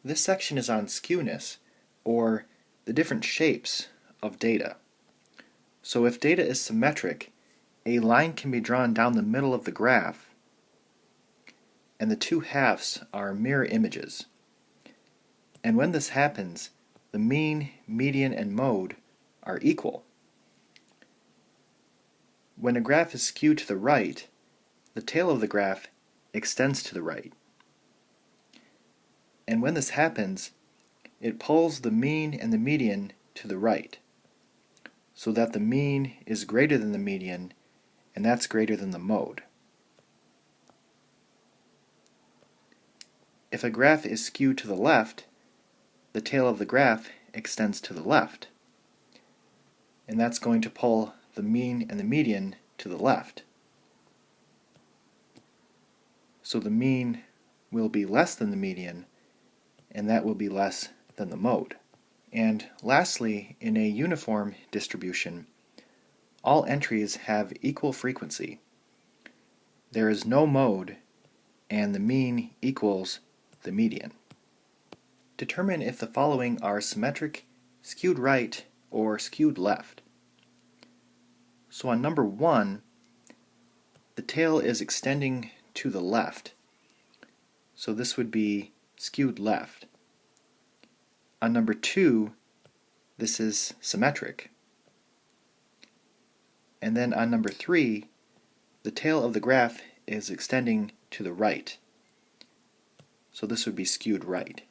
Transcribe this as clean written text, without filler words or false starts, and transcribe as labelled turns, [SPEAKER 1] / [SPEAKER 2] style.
[SPEAKER 1] This section is on skewness, or the different shapes of data. So if data is symmetric, a line can be drawn down the middle of the graph, and the two halves are mirror images. And when this happens, the mean, median, and mode are equal. When a graph is skewed to the right, the tail of the graph extends to the right. And when this happens, it pulls the mean and the median to the right, so that the mean is greater than the median, and that's greater than the mode. If a graph is skewed to the left, the tail of the graph extends to the left, and that's going to pull the mean and the median to the left. So the mean will be less than the median, and that will be less than the mode. And lastly, in a uniform distribution, all entries have equal frequency. There is no mode, and the mean equals the median. Determine if the following are symmetric, skewed right, or skewed left. So on number 1, the tail is extending to the left, so this would be skewed left. On number 2, this is symmetric. And then on number 3, the tail of the graph is extending to the right, so this would be skewed right.